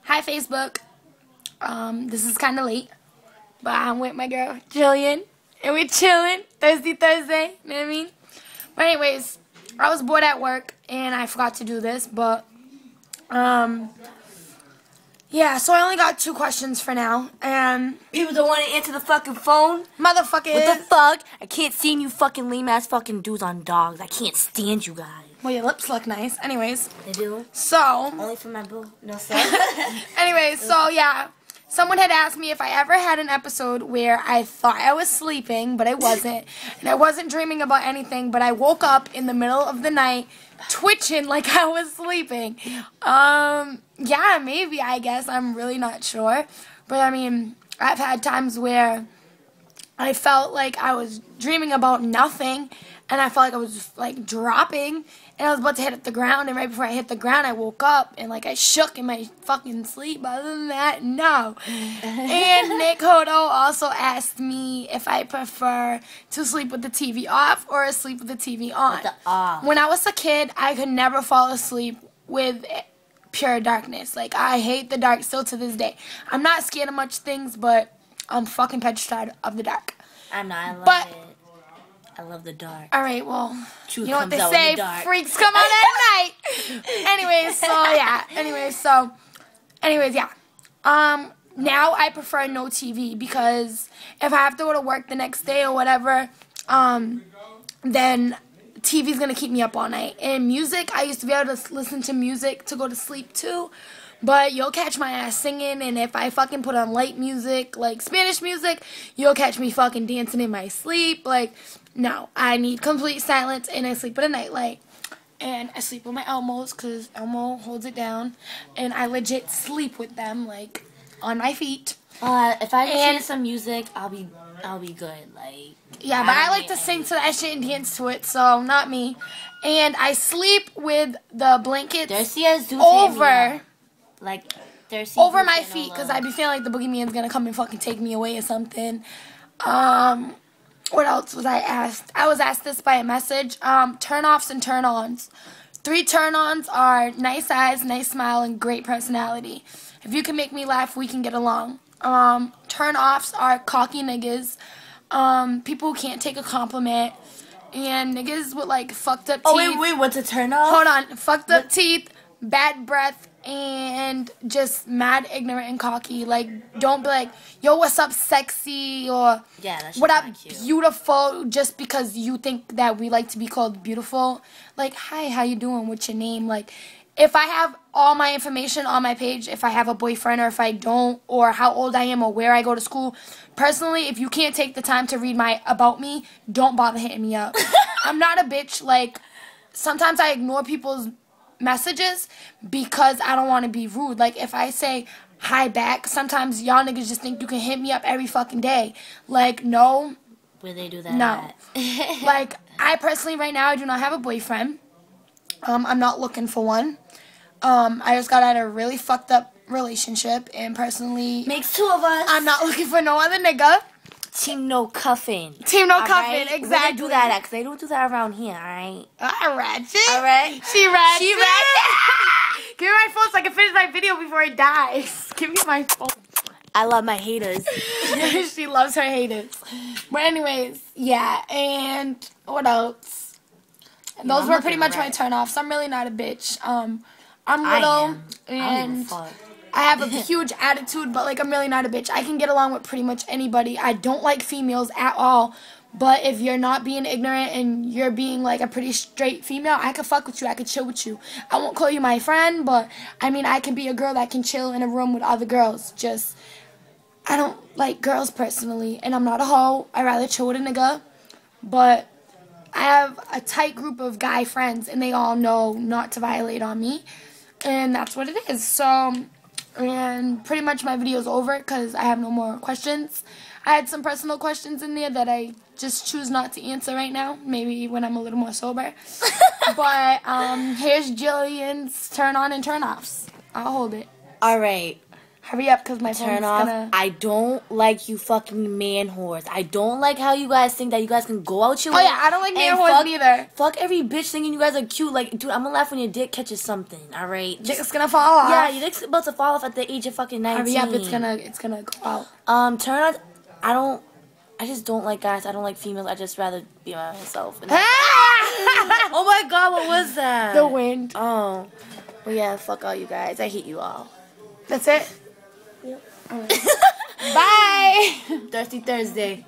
Hi, Facebook. This is kind of late, but I'm with my girl, Jillian, and we're chilling Thursday, you know what I mean? But anyways, I was bored at work, and I forgot to do this, but, yeah, so I only got 2 questions for now, and people don't want to answer the fucking phone. Motherfuckers. What the fuck? I can't stand you fucking lame-ass fucking dudes on dogs. I can't stand you guys. Well, your lips look nice. Anyways. They do? So. Only for my boo. No, sir. Anyways, so, yeah. Someone had asked me if I ever had an episode where I thought I was sleeping, but I wasn't. And I wasn't dreaming about anything, but I woke up in the middle of the night twitching like I was sleeping. Yeah, maybe, I guess. I'm really not sure. But, I mean, I've had times where I felt like I was dreaming about nothing, and I felt like I was, like, dropping, and I was about to hit the ground, and right before I hit the ground, I woke up, and, like, I shook in my fucking sleep. Other than that, no. And Nick Hodo also asked me if I prefer to sleep with the TV off or sleep with the TV on. With the off. When I was a kid, I could never fall asleep with pure darkness. Like, I hate the dark still to this day. I'm not scared of much things, but I'm fucking petrified of the dark. I'm not. I love it. I love the dark. Alright, well, Truth you know what they comes out say, in the dark. freaks come out at night. Anyways, yeah. Now I prefer no TV because if I have to go to work the next day or whatever, then TV's going to keep me up all night. And music, I used to be able to listen to music to go to sleep too. But you'll catch my ass singing, and if I fucking put on light music, like Spanish music, you'll catch me fucking dancing in my sleep. Like, no, I need complete silence, and I sleep with a nightlight. And I sleep with my Elmos, because Elmo holds it down. And I legit sleep with them, like, on my feet. If I hear some music, I'll be good. Like, yeah, but I like to sing to that shit and dance to it, so not me. And I sleep with the blankets over... Like, over my feet, because I be feeling like the boogeyman's gonna come and fucking take me away or something. What else was I asked? I was asked this by a message. Turn-offs and turn-ons. 3 turn-ons are nice eyes, nice smile, and great personality. If you can make me laugh, we can get along. Turn-offs are cocky niggas. People who can't take a compliment. And niggas with, like, fucked up teeth. Oh, wait, what's a turn-off? Hold on. Fucked up teeth, bad breath, and just mad ignorant and cocky. Like, don't be like, yo, what's up, sexy, or what up, beautiful, just because you think that we like to be called beautiful. Like, hi, how you doing, what's your name? Like, if I have all my information on my page, if I have a boyfriend or if I don't, or how old I am or where I go to school, personally, if you can't take the time to read my about me, don't bother hitting me up. I'm not a bitch. Like, sometimes I ignore people's messages because I don't want to be rude. Like, if I say hi back, sometimes y'all niggas just think you can hit me up every fucking day. Like, no. Where they do that? No. Like, I personally right now, I do not have a boyfriend. I'm not looking for one. I just got out of a really fucked up relationship, and personally, makes 2 of us. I'm not looking for no other nigga. Team no cuffing. Team no cuffing, right? Exactly. Where they do that at? Because they don't do that around here, alright? Ratchet. Alright. She ratchet. Give me my phone so I can finish my video before it dies. Give me my phone. I love my haters. She loves her haters. But anyways, yeah, and what else? Those were pretty much my turn-offs. I'm really not a bitch. I'm little, and I have a huge attitude, but, like, I'm really not a bitch. I can get along with pretty much anybody. I don't like females at all, but if you're not being ignorant and you're being, like, a pretty straight female, I could fuck with you. I could chill with you. I won't call you my friend, but, I mean, I can be a girl that can chill in a room with other girls. Just, I don't like girls personally, and I'm not a hoe. I'd rather chill with a nigga, but I have a tight group of guy friends, and they all know not to violate on me, and that's what it is. So, and pretty much my video is over because I have no more questions. I had some personal questions in there that I just choose not to answer right now. Maybe when I'm a little more sober. But here's Jillian's turn on and turn offs. I'll hold it. Alright. Hurry up, because my phone's Turn off. gonna... I don't like you fucking man whores. I don't like how you guys think that you guys can go out your way. Oh, yeah, I don't like man whores neither. Fuck every bitch thinking you guys are cute. Like, dude, I'm gonna laugh when your dick catches something, alright? Dick's gonna fall off. Yeah, your dick's about to fall off at the age of fucking 19. Hurry up, it's gonna go out. Turn on... I just don't like guys. I don't like females. I just rather be by myself. Oh my god, what was that? The wind. Oh. Well, yeah, fuck all you guys. I hate you all. That's it? Yep. Bye. Thirsty Thursday.